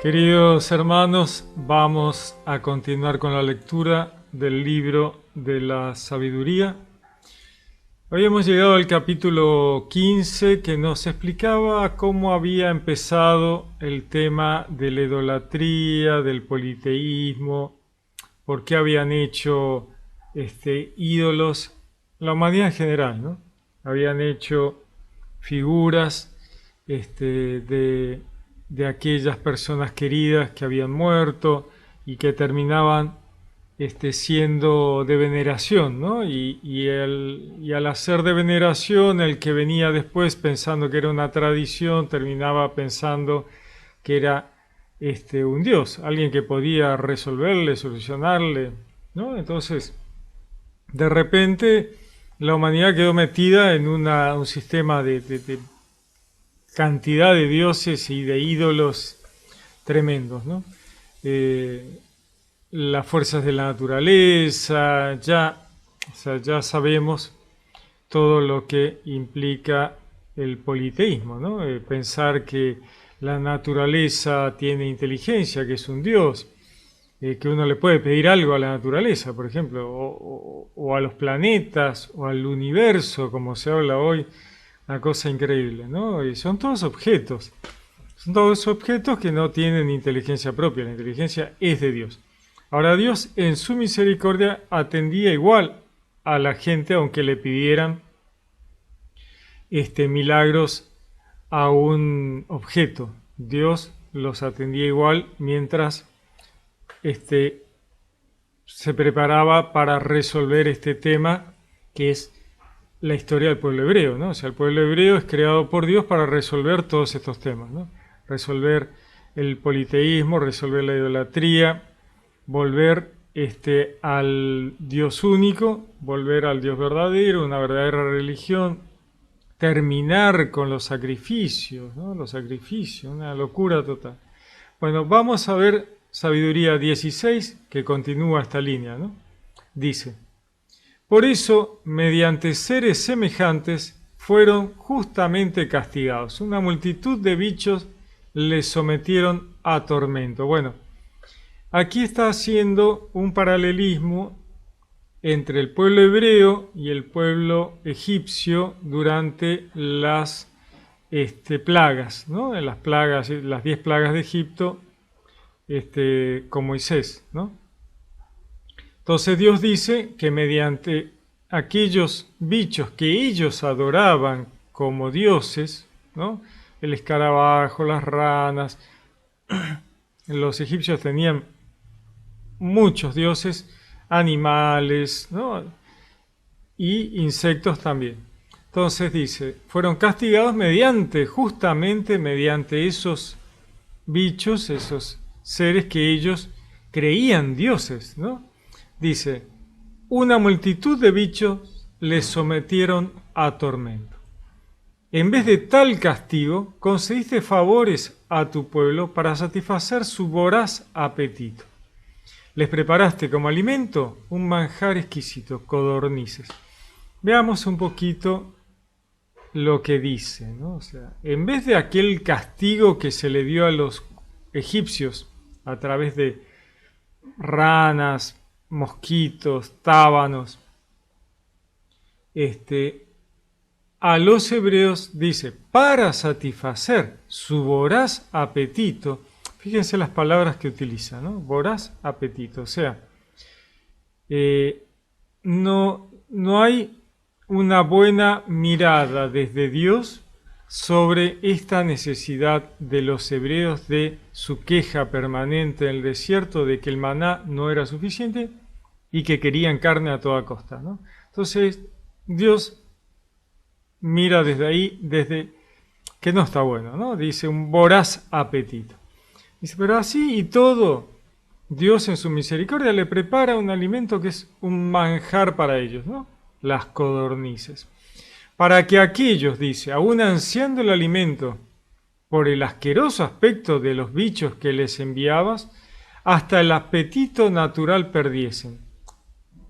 Queridos hermanos, vamos a continuar con la lectura del libro de la sabiduría. Hoy hemos llegado al capítulo 15 que nos explicaba cómo había empezado el tema de la idolatría, del politeísmo, por qué habían hecho ídolos, la humanidad en general, ¿no? Habían hecho figuras de aquellas personas queridas que habían muerto y que terminaban siendo de veneración, ¿no? Y al hacer de veneración, el que venía después pensando que era una tradición, terminaba pensando que era un dios, alguien que podía resolverle, solucionarle, ¿no? Entonces, de repente, la humanidad quedó metida en un sistema de cantidad de dioses y de ídolos tremendos, ¿no? Las fuerzas de la naturaleza, ya sabemos todo lo que implica el politeísmo, ¿no? Pensar que la naturaleza tiene inteligencia, que es un dios, que uno le puede pedir algo a la naturaleza, por ejemplo, o a los planetas, o al universo, como se habla hoy, una cosa increíble, ¿no? Y son todos objetos que no tienen inteligencia propia, la inteligencia es de Dios. Ahora Dios en su misericordia atendía igual a la gente aunque le pidieran milagros a un objeto. Dios los atendía igual mientras se preparaba para resolver este tema que es la historia del pueblo hebreo, ¿no? O sea, el pueblo hebreo es creado por Dios para resolver todos estos temas, ¿no? Resolver el politeísmo, resolver la idolatría, volver al Dios único, volver al Dios verdadero, una verdadera religión, terminar con los sacrificios, ¿no? Los sacrificios, una locura total. Bueno, vamos a ver Sabiduría 16, que continúa esta línea, ¿no? Dice: por eso, mediante seres semejantes, fueron justamente castigados. Una multitud de bichos les sometieron a tormento. Bueno, aquí está haciendo un paralelismo entre el pueblo hebreo y el pueblo egipcio durante las plagas, ¿no? En las plagas, las 10 plagas de Egipto, con Moisés, ¿no? Entonces Dios dice que mediante aquellos bichos que ellos adoraban como dioses, ¿no? El escarabajo, las ranas, los egipcios tenían muchos dioses, animales, ¿no? Y insectos también. Entonces dice, fueron castigados justamente mediante esos bichos, esos seres que ellos creían dioses, ¿no? Dice, una multitud de bichos les sometieron a tormento. En vez de tal castigo, concediste favores a tu pueblo para satisfacer su voraz apetito. Les preparaste como alimento un manjar exquisito, codornices. Veamos un poquito lo que dice, ¿no? O sea, en vez de aquel castigo que se le dio a los egipcios a través de ranas, mosquitos, tábanos, a los hebreos dice, para satisfacer su voraz apetito. Fíjense las palabras que utiliza, ¿no? Voraz apetito, o sea, no hay una buena mirada desde Dios sobre esta necesidad de los hebreos de su queja permanente en el desierto de que el maná no era suficiente y que querían carne a toda costa, ¿no? Entonces, Dios mira desde ahí, desde que no está bueno, ¿no? Dice un voraz apetito. Dice, pero así y todo, Dios en su misericordia le prepara un alimento que es un manjar para ellos, ¿no? Las codornices. Para que aquellos, dice, aún ansiando el alimento por el asqueroso aspecto de los bichos que les enviabas, hasta el apetito natural perdiesen.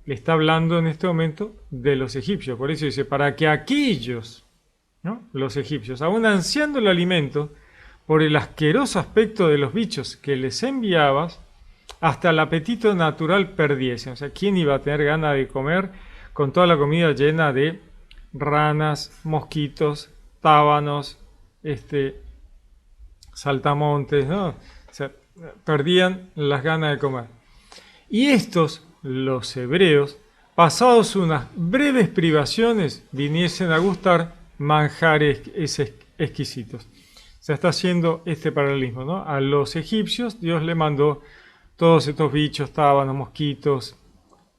Le está hablando en este momento de los egipcios, por eso dice, para que aquellos, ¿no? Los egipcios, aún ansiando el alimento por el asqueroso aspecto de los bichos que les enviabas, hasta el apetito natural perdiesen. O sea, ¿quién iba a tener ganas de comer con toda la comida llena de ranas, mosquitos, tábanos, saltamontes, ¿no? O sea, perdían las ganas de comer. Y estos, los hebreos, pasados unas breves privaciones, viniesen a gustar manjares exquisitos. Se está haciendo este paralelismo, ¿no? A los egipcios Dios le mandó todos estos bichos, tábanos, mosquitos,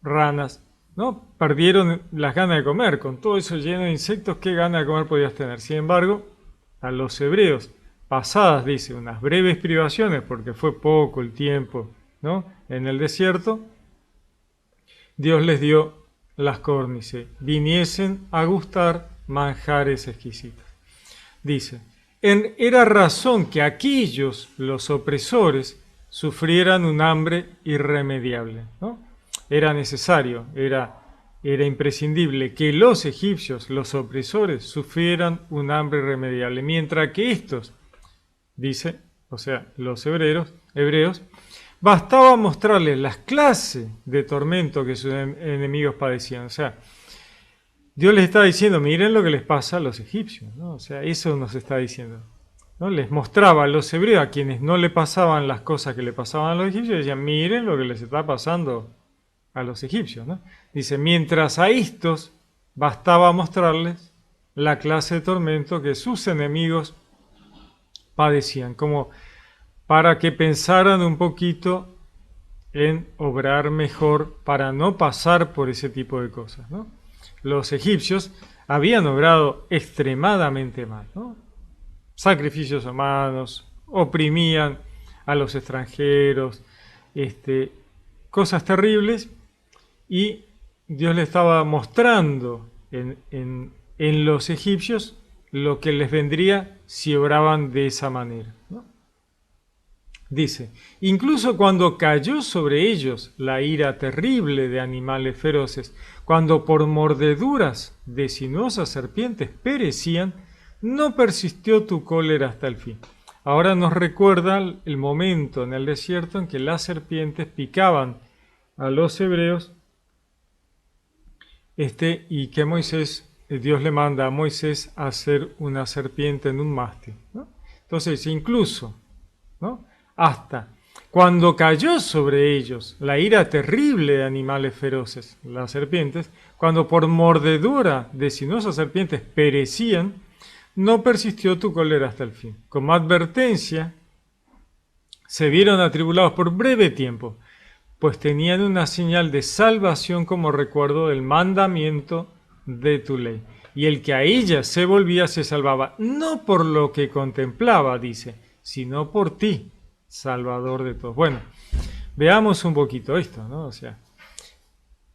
ranas, ¿no? Perdieron las ganas de comer. Con todo eso lleno de insectos, ¿qué ganas de comer podías tener? Sin embargo, a los hebreos, pasadas, dice, unas breves privaciones, porque fue poco el tiempo, ¿no? En el desierto, Dios les dio las córnices, viniesen a gustar manjares exquisitos. Dice, era razón que aquellos, los opresores, sufrieran un hambre irremediable, ¿no? Era necesario, era imprescindible que los egipcios, los opresores, sufrieran un hambre irremediable, mientras que estos, dice, o sea, los hebreos, bastaba mostrarles las clases de tormento que sus enemigos padecían. O sea, Dios les está diciendo, miren lo que les pasa a los egipcios, ¿no? O sea, eso nos está diciendo, ¿no? Les mostraba a los hebreos, a quienes no le pasaban las cosas que le pasaban a los egipcios, decían, miren lo que les está pasando a los egipcios, ¿no? Dice, mientras a estos bastaba mostrarles la clase de tormento que sus enemigos padecían, como para que pensaran un poquito en obrar mejor para no pasar por ese tipo de cosas, ¿no? Los egipcios habían obrado extremadamente mal, ¿no? Sacrificios humanos, oprimían a los extranjeros, cosas terribles, y Dios le estaba mostrando en los egipcios lo que les vendría si obraban de esa manera, ¿no? Dice, incluso cuando cayó sobre ellos la ira terrible de animales feroces, cuando por mordeduras de sinuosas serpientes perecían, no persistió tu cólera hasta el fin. Ahora nos recuerda el momento en el desierto en que las serpientes picaban a los hebreos, y que Dios le manda a Moisés a hacer una serpiente en un mástil, ¿no? Entonces, incluso, ¿no? Hasta cuando cayó sobre ellos la ira terrible de animales feroces, las serpientes, cuando por mordedura de sinuosas serpientes perecían, no persistió tu cólera hasta el fin. Como advertencia, se vieron atribulados por breve tiempo, pues tenían una señal de salvación como recuerdo del mandamiento de tu ley. Y el que a ella se volvía se salvaba, no por lo que contemplaba, dice, sino por ti, Salvador de todos. Bueno, veamos un poquito esto, ¿no? O sea,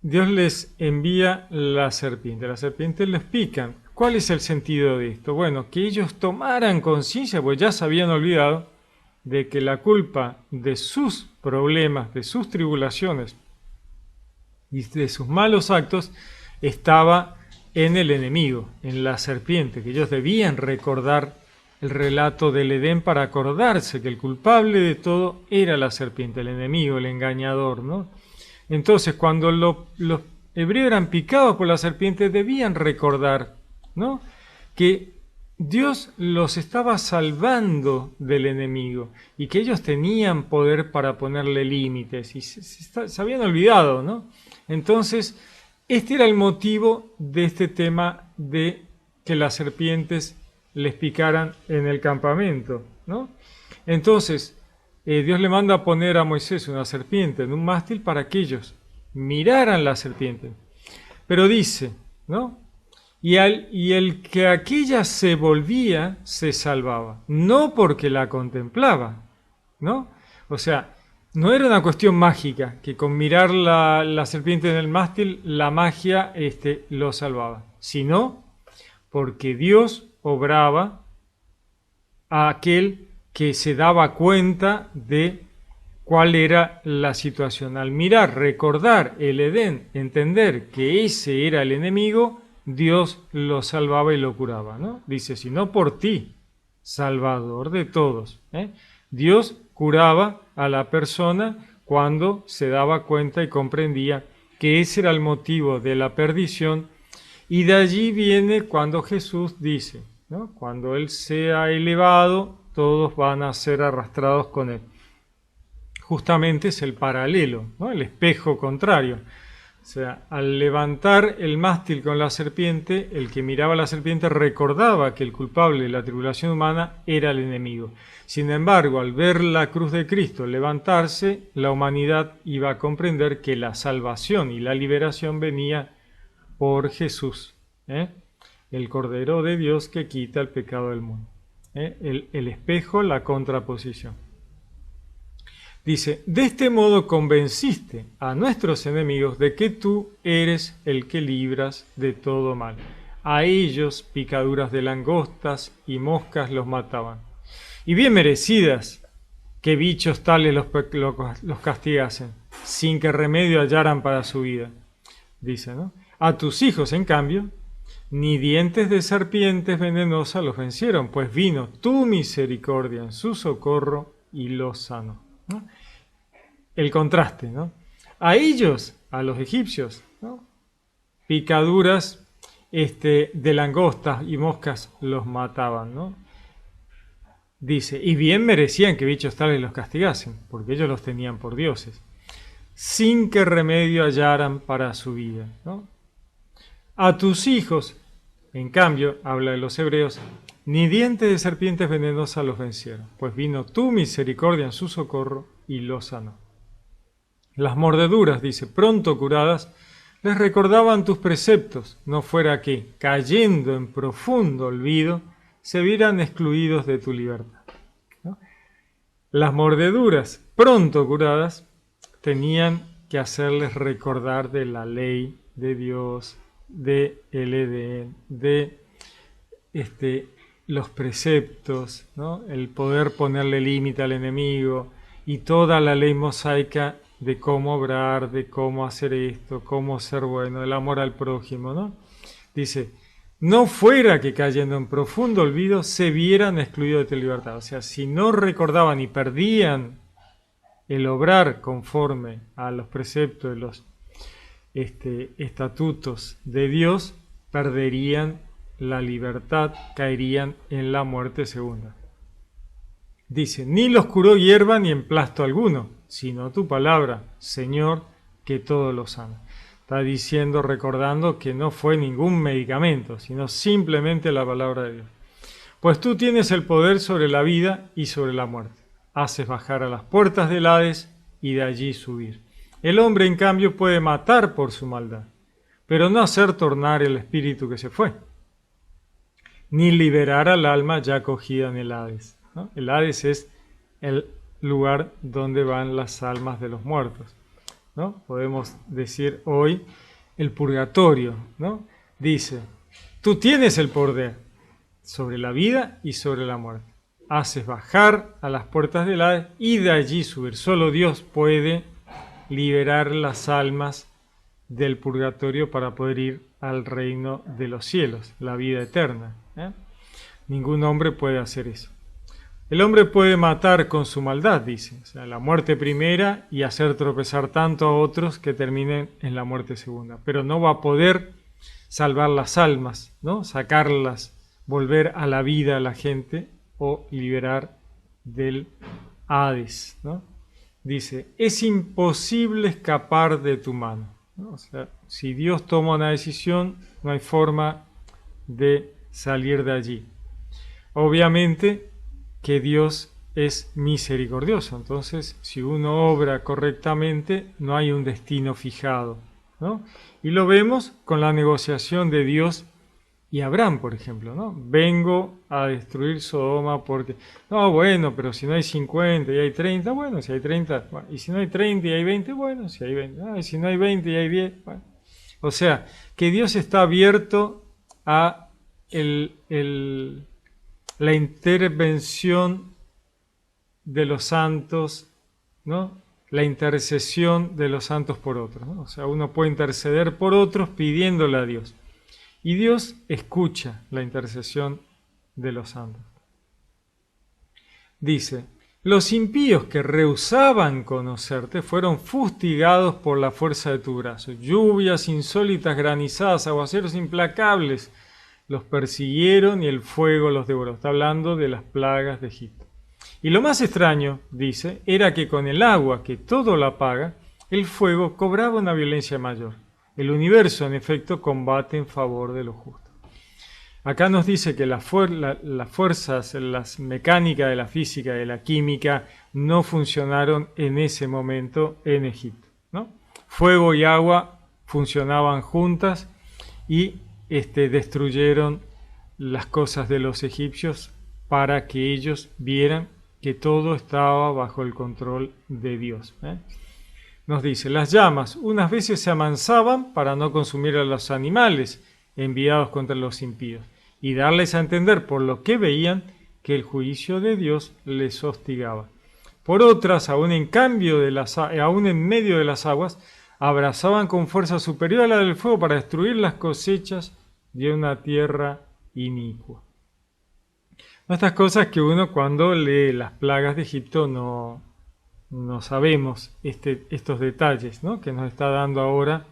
Dios les envía la serpiente les pican. ¿Cuál es el sentido de esto? Bueno, que ellos tomaran conciencia, pues ya se habían olvidado de que la culpa de sus problemas, de sus tribulaciones y de sus malos actos estaba en el enemigo, en la serpiente, que ellos debían recordar el relato del Edén para acordarse que el culpable de todo era la serpiente, el enemigo, el engañador, ¿no? Entonces, cuando los hebreos eran picados por la serpiente, debían recordar, ¿no?, que Dios los estaba salvando del enemigo y que ellos tenían poder para ponerle límites y se habían olvidado, ¿no? Entonces, este era el motivo de este tema de que las serpientes les picaran en el campamento, ¿no? Entonces, Dios le manda a poner a Moisés una serpiente en un mástil para que ellos miraran la serpiente. Pero dice, ¿no? Y el que aquella se volvía, se salvaba. No porque la contemplaba, ¿no? O sea, no era una cuestión mágica, que con mirar la serpiente en el mástil, la magia lo salvaba. Sino porque Dios obraba a aquel que se daba cuenta de cuál era la situación. Al mirar, recordar el Edén, entender que ese era el enemigo, Dios lo salvaba y lo curaba, ¿no? Dice, si no por ti, salvador de todos. Dios curaba a la persona cuando se daba cuenta y comprendía que ese era el motivo de la perdición, y de allí viene cuando Jesús dice, ¿no? Cuando Él sea elevado, todos van a ser arrastrados con Él. Justamente es el paralelo, ¿no? El espejo contrario. O sea, al levantar el mástil con la serpiente, el que miraba a la serpiente recordaba que el culpable de la tribulación humana era el enemigo. Sin embargo, al ver la cruz de Cristo levantarse, la humanidad iba a comprender que la salvación y la liberación venía por Jesús, el Cordero de Dios que quita el pecado del mundo. El espejo, la contraposición. Dice, de este modo convenciste a nuestros enemigos de que tú eres el que libras de todo mal. A ellos picaduras de langostas y moscas los mataban. Y bien merecidas que bichos tales los castigasen, sin que remedio hallaran para su vida. Dice, ¿no? A tus hijos, en cambio, ni dientes de serpientes venenosas los vencieron, pues vino tu misericordia en su socorro y los sanó, ¿no? El contraste, ¿no? A ellos, a los egipcios, ¿no? Picaduras de langostas y moscas los mataban, ¿no? Dice, y bien merecían que bichos tales los castigasen, porque ellos los tenían por dioses, sin que remedio hallaran para su vida, ¿no? A tus hijos, en cambio, habla de los hebreos, ni dientes de serpientes venenosas los vencieron, pues vino tu misericordia en su socorro y los sanó. Las mordeduras, dice, pronto curadas, les recordaban tus preceptos, no fuera que, cayendo en profundo olvido, se vieran excluidos de tu libertad, ¿no? Las mordeduras, pronto curadas, tenían que hacerles recordar de la ley de Dios, de el Edén, de los preceptos, ¿no? El poder ponerle límite al enemigo y toda la ley mosaica de cómo obrar, de cómo hacer esto, cómo ser bueno, el amor al prójimo, ¿no? Dice, no fuera que cayendo en profundo olvido se vieran excluidos de tu libertad. O sea, si no recordaban y perdían el obrar conforme a los preceptos de los estatutos de Dios, perderían la libertad, caerían en la muerte segunda. Dice, ni los curó hierba ni emplasto alguno, sino tu palabra, Señor, que todo lo sana. Está diciendo, recordando que no fue ningún medicamento, sino simplemente la palabra de Dios. Pues tú tienes el poder sobre la vida y sobre la muerte. Haces bajar a las puertas del Hades y de allí subir. El hombre, en cambio, puede matar por su maldad, pero no hacer tornar el espíritu que se fue, ni liberar al alma ya cogida en el Hades, ¿no? El Hades es el lugar donde van las almas de los muertos, ¿no? Podemos decir hoy el purgatorio, ¿no? Dice, tú tienes el poder sobre la vida y sobre la muerte. Haces bajar a las puertas del Hades y de allí subir. Solo Dios puede liberar las almas del purgatorio para poder ir al reino de los cielos, la vida eterna, ¿eh? Ningún hombre puede hacer eso. El hombre puede matar con su maldad, dice, o sea, la muerte primera y hacer tropezar tanto a otros que terminen en la muerte segunda, pero no va a poder salvar las almas, ¿no? Sacarlas, volver a la vida a la gente o liberar del Hades, ¿no? Dice, es imposible escapar de tu mano, ¿no? O sea, si Dios toma una decisión, no hay forma de salir de allí. Obviamente que Dios es misericordioso, entonces si uno obra correctamente no hay un destino fijado, ¿no? Y lo vemos con la negociación de Dios y Abraham, por ejemplo, ¿no? Vengo a destruir Sodoma porque, no, bueno, pero si no hay 50 y hay 30, bueno, si hay 30, bueno, y si no hay 30 y hay 20, bueno, si hay 20, y si no hay 20 y hay 10, bueno. O sea, que Dios está abierto a la intervención de los santos, ¿no? La intercesión de los santos por otros, ¿no? O sea, uno puede interceder por otros pidiéndole a Dios. Y Dios escucha la intercesión de los santos. Dice, los impíos que rehusaban conocerte fueron fustigados por la fuerza de tu brazo. Lluvias insólitas, granizadas, aguaceros implacables los persiguieron y el fuego los devoró. Está hablando de las plagas de Egipto. Y lo más extraño, dice, era que con el agua que todo lo apaga, el fuego cobraba una violencia mayor. El universo, en efecto, combate en favor de los justos. Acá nos dice que las fuerzas, las mecánicas de la física, de la química, no funcionaron en ese momento en Egipto, ¿no? Fuego y agua funcionaban juntas y destruyeron las cosas de los egipcios para que ellos vieran que todo estaba bajo el control de Dios. Nos dice, las llamas unas veces se amansaban para no consumir a los animales enviados contra los impíos y darles a entender por lo que veían que el juicio de Dios les hostigaba. Por otras, aún en medio de las aguas, abrazaban con fuerza superior a la del fuego para destruir las cosechas de una tierra inicua. Estas cosas que uno cuando lee las plagas de Egipto no sabemos estos detalles, ¿no?, que nos está dando ahora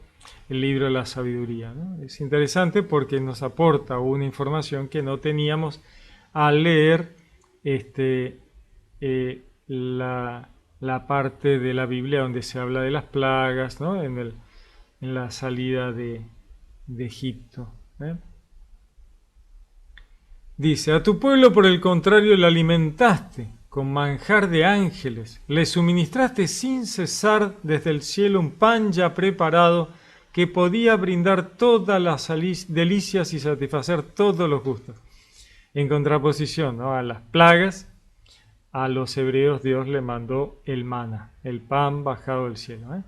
el libro de la sabiduría, ¿no? Es interesante porque nos aporta una información que no teníamos al leer la parte de la Biblia donde se habla de las plagas, ¿no?, en la salida de Egipto. Dice, a tu pueblo por el contrario le alimentaste con manjar de ángeles, le suministraste sin cesar desde el cielo un pan ya preparado que podía brindar todas las delicias y satisfacer todos los gustos. En contraposición, ¿no?, a las plagas, a los hebreos Dios le mandó el maná, el pan bajado del cielo.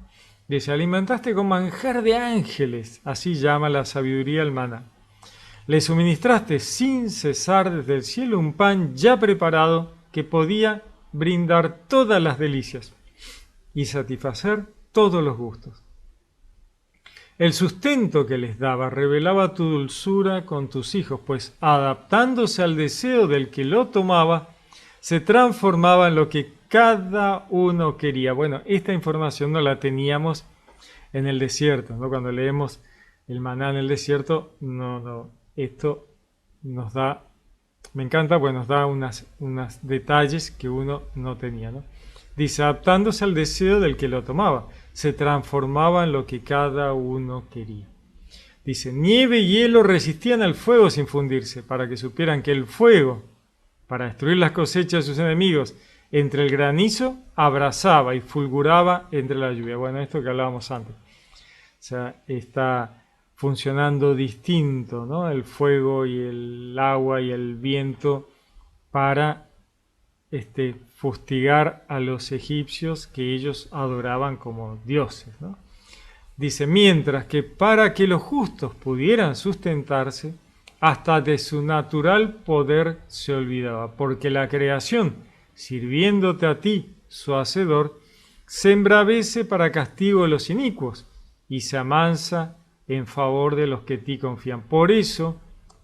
Dice, alimentaste con manjar de ángeles, así llama la sabiduría el maná. Le suministraste sin cesar desde el cielo un pan ya preparado que podía brindar todas las delicias y satisfacer todos los gustos. El sustento que les daba revelaba tu dulzura con tus hijos, pues adaptándose al deseo del que lo tomaba, se transformaba en lo que cada uno quería. Bueno, esta información no la teníamos en el desierto, ¿no? Cuando leemos el maná en el desierto, esto nos da, me encanta, pues nos da unos detalles que uno no tenía, ¿no? Dice, adaptándose al deseo del que lo tomaba, se transformaba en lo que cada uno quería. Dice, nieve y hielo resistían al fuego sin fundirse, para que supieran que el fuego, para destruir las cosechas de sus enemigos, entre el granizo abrazaba y fulguraba entre la lluvia. Bueno, esto que hablábamos antes. O sea, está funcionando distinto, ¿no?, el fuego y el agua y el viento para fustigar a los egipcios que ellos adoraban como dioses, ¿no? Dice, mientras que para que los justos pudieran sustentarse, hasta de su natural poder se olvidaba, porque la creación, sirviéndote a ti, su hacedor, se embravece para castigo de los inicuos y se amansa en favor de los que en ti confían. Por eso,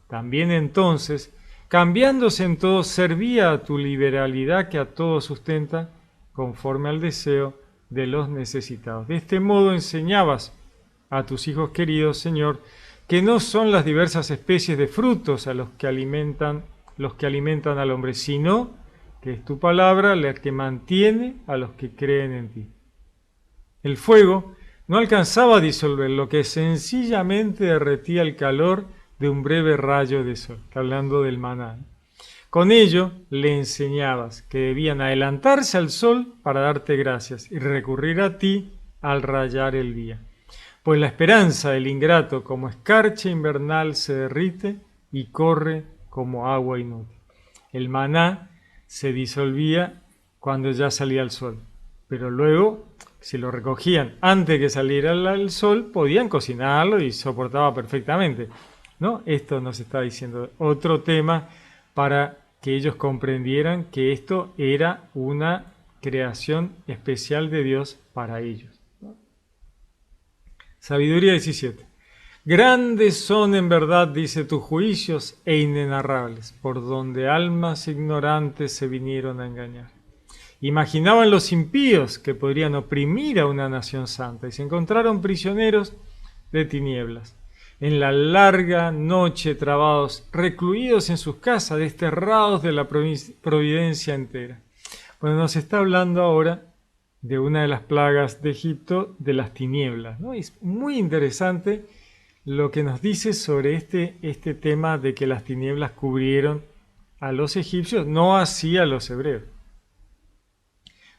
también entonces, cambiándose en todo, servía a tu liberalidad que a todos sustenta, conforme al deseo de los necesitados. De este modo enseñabas a tus hijos queridos, Señor, que no son las diversas especies de frutos a los que alimentan al hombre, sino que es tu palabra la que mantiene a los que creen en ti. El fuego no alcanzaba a disolver lo que sencillamente derretía el calor de un breve rayo de sol, hablando del maná. Con ello le enseñabas que debían adelantarse al sol para darte gracias y recurrir a ti al rayar el día. Pues la esperanza del ingrato como escarcha invernal se derrite y corre como agua inútil. El maná se disolvía cuando ya salía el sol, pero luego, si lo recogían antes que saliera el sol, podían cocinarlo y soportaba perfectamente, ¿no? Esto nos está diciendo otro tema para que ellos comprendieran que esto era una creación especial de Dios para ellos. Sabiduría 17. Grandes son en verdad, dice, tus juicios e inenarrables, por donde almas ignorantes se vinieron a engañar. Imaginaban los impíos que podrían oprimir a una nación santa y se encontraron prisioneros de tinieblas. En la larga noche trabados, recluidos en sus casas, desterrados de la providencia entera. Bueno, nos está hablando ahora de una de las plagas de Egipto, de las tinieblas, ¿no? Es muy interesante lo que nos dice sobre este tema de que las tinieblas cubrieron a los egipcios, no así a los hebreos.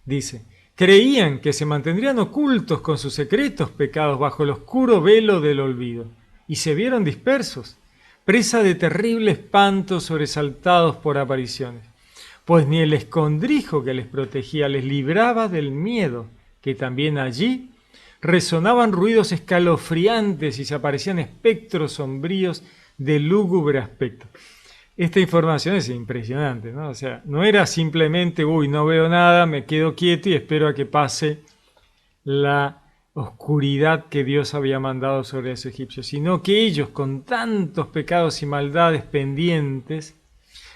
Dice, creían que se mantendrían ocultos con sus secretos pecados bajo el oscuro velo del olvido, y se vieron dispersos, presa de terrible espanto, sobresaltados por apariciones, pues ni el escondrijo que les protegía les libraba del miedo, que también allí resonaban ruidos escalofriantes y se aparecían espectros sombríos de lúgubre aspecto. Esta información es impresionante, ¿no? O sea, no era simplemente, uy, no veo nada, me quedo quieto y espero a que pase la oscuridad que Dios había mandado sobre los egipcios, sino que ellos, con tantos pecados y maldades pendientes,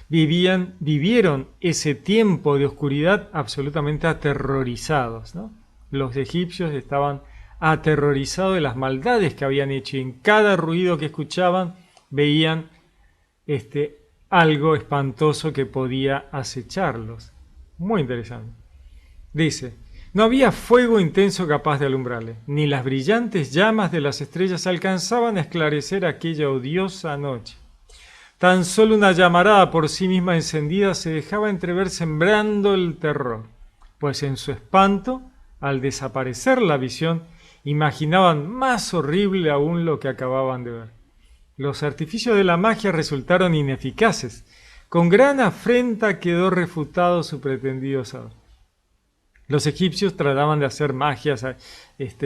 vivieron ese tiempo de oscuridad absolutamente aterrorizados, ¿no? Los egipcios estaban aterrorizados de las maldades que habían hecho y en cada ruido que escuchaban veían algo espantoso que podía acecharlos. Muy interesante. Dice, no había fuego intenso capaz de alumbrarle, ni las brillantes llamas de las estrellas alcanzaban a esclarecer aquella odiosa noche. Tan solo una llamarada por sí misma encendida se dejaba entrever sembrando el terror, pues en su espanto, al desaparecer la visión, imaginaban más horrible aún lo que acababan de ver. Los artificios de la magia resultaron ineficaces. Con gran afrenta quedó refutado su pretendido saber. Los egipcios trataban de hacer magias,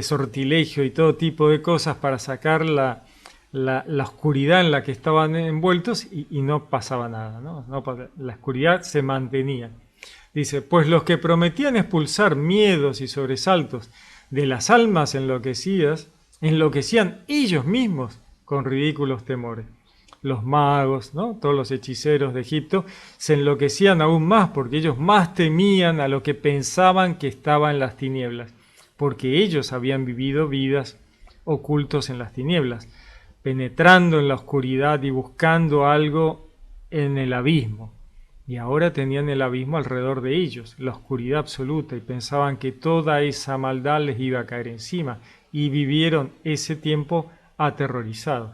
sortilegio y todo tipo de cosas para sacar la oscuridad en la que estaban envueltos y no pasaba nada, ¿no? La oscuridad se mantenía. Dice, pues los que prometían expulsar miedos y sobresaltos de las almas enloquecidas, enloquecían ellos mismos con ridículos temores. Los magos, ¿no? Todos los hechiceros de Egipto se enloquecían aún más porque ellos más temían a lo que pensaban que estaba en las tinieblas, porque ellos habían vivido vidas ocultos en las tinieblas, penetrando en la oscuridad y buscando algo en el abismo. Y ahora tenían el abismo alrededor de ellos, la oscuridad absoluta, y pensaban que toda esa maldad les iba a caer encima, y vivieron ese tiempo aterrorizados.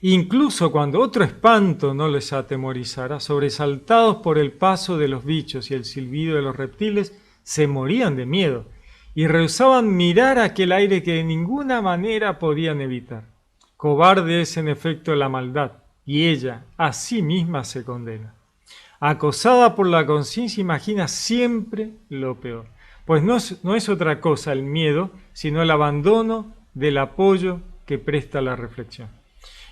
Incluso cuando otro espanto no les atemorizara, sobresaltados por el paso de los bichos y el silbido de los reptiles, se morían de miedo y rehusaban mirar aquel aire que de ninguna manera podían evitar. Cobarde es en efecto la maldad, y ella a sí misma se condena. Acosada por la conciencia, imagina siempre lo peor, pues no es otra cosa el miedo, sino el abandono del apoyo que presta la reflexión.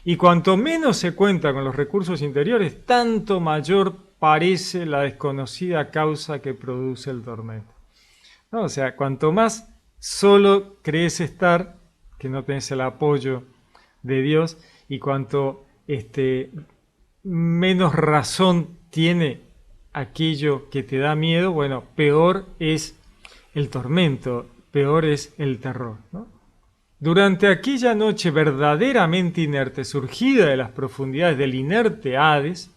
Y cuanto menos se cuenta con los recursos interiores, tanto mayor parece la desconocida causa que produce el tormento. ¿No? O sea, cuanto más solo crees estar, que no tenés el apoyo de Dios, y cuanto menos razón tiene aquello que te da miedo, bueno, peor es el tormento, peor es el terror, ¿no? Durante aquella noche verdaderamente inerte, surgida de las profundidades del inerte Hades,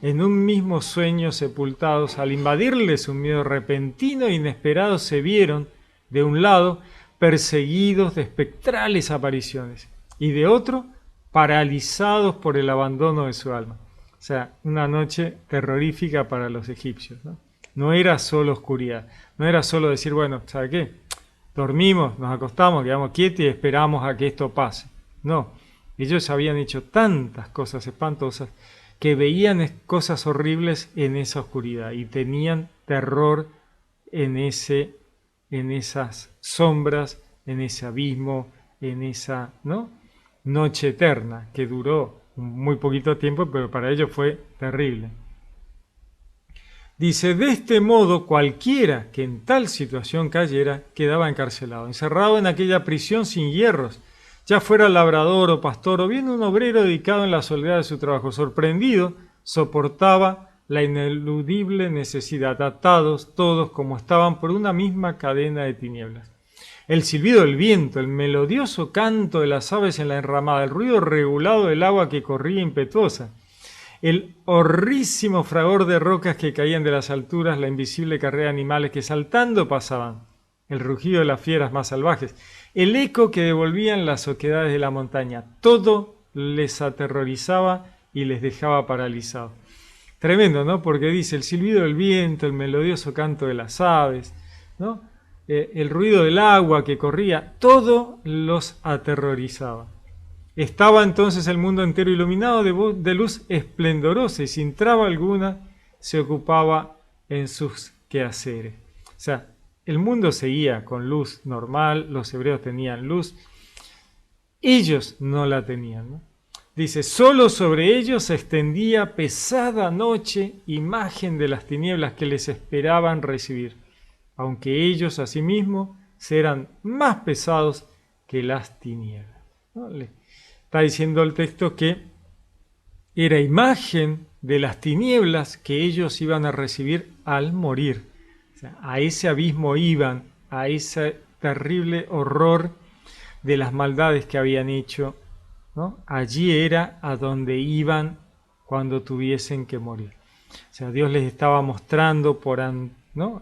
en un mismo sueño sepultados, al invadirles un miedo repentino e inesperado, se vieron, de un lado, perseguidos de espectrales apariciones, y de otro, paralizados por el abandono de su alma. O sea, una noche terrorífica para los egipcios, ¿no? No era solo oscuridad, no era solo decir, bueno, ¿sabe qué? Dormimos, nos acostamos, quedamos quietos y esperamos a que esto pase. No, ellos habían hecho tantas cosas espantosas que veían cosas horribles en esa oscuridad y tenían terror en esas sombras, en ese abismo, en esa, ¿no?, noche eterna que duró muy poquito tiempo, pero para ellos fue terrible. Dice, de este modo cualquiera que en tal situación cayera quedaba encarcelado, encerrado en aquella prisión sin hierros, ya fuera labrador o pastor, o bien un obrero dedicado en la soledad de su trabajo. Sorprendido, soportaba la ineludible necesidad, atados todos como estaban por una misma cadena de tinieblas. El silbido del viento, el melodioso canto de las aves en la enramada, el ruido regulado del agua que corría impetuosa, el horrísimo fragor de rocas que caían de las alturas, la invisible carrera de animales que saltando pasaban, el rugido de las fieras más salvajes, el eco que devolvían las oquedades de la montaña, todo les aterrorizaba y les dejaba paralizados. Tremendo, ¿no? Porque dice el silbido del viento, el melodioso canto de las aves, ¿no? El ruido del agua que corría, todo los aterrorizaba. Estaba entonces el mundo entero iluminado de luz esplendorosa y sin traba alguna se ocupaba en sus quehaceres. O sea, el mundo seguía con luz normal, los hebreos tenían luz, ellos no la tenían, ¿no? Dice, solo sobre ellos se extendía pesada noche, imagen de las tinieblas que les esperaban recibir, aunque ellos asimismo serán más pesados que las tinieblas, ¿no? Le está diciendo el texto que era imagen de las tinieblas que ellos iban a recibir al morir. O sea, a ese abismo iban, a ese terrible horror de las maldades que habían hecho, ¿no? Allí era a donde iban cuando tuviesen que morir. O sea, Dios les estaba mostrando ¿no?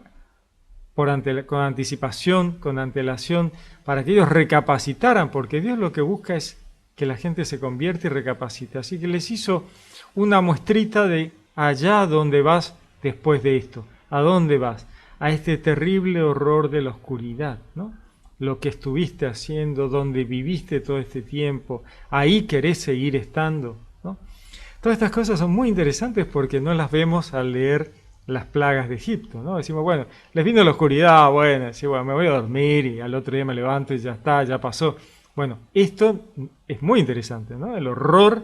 Con anticipación, con antelación, para que ellos recapacitaran, porque Dios lo que busca es que la gente se convierta y recapacite. Así que les hizo una muestrita de allá donde vas después de esto. ¿A dónde vas? A este terrible horror de la oscuridad, ¿no? Lo que estuviste haciendo, donde viviste todo este tiempo, ahí querés seguir estando, ¿no? Todas estas cosas son muy interesantes porque no las vemos al leer las plagas de Egipto, ¿no? Decimos, bueno, les vino la oscuridad, bueno, me voy a dormir y al otro día me levanto y ya está, ya pasó. Bueno, esto es muy interesante, ¿no? El horror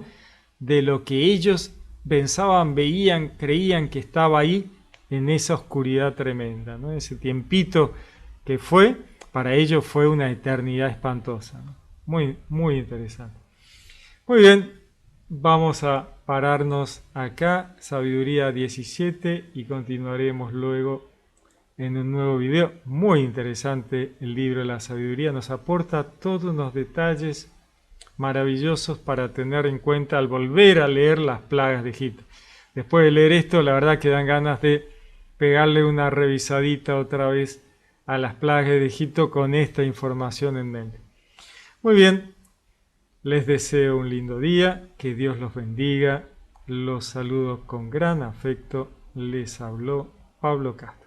de lo que ellos pensaban, veían, creían que estaba ahí en esa oscuridad tremenda, ¿no? Ese tiempito que fue, para ellos fue una eternidad espantosa, ¿no? Muy, muy interesante. Muy bien, vamos a pararnos acá, Sabiduría 17, y continuaremos luego en un nuevo video. Muy interesante el libro de la sabiduría, nos aporta todos unos detalles maravillosos para tener en cuenta al volver a leer las plagas de Egipto. Después de leer esto, la verdad que dan ganas de pegarle una revisadita otra vez a las plagas de Egipto con esta información en mente. Muy bien, les deseo un lindo día, que Dios los bendiga, los saludo con gran afecto, les habló Pablo Castro.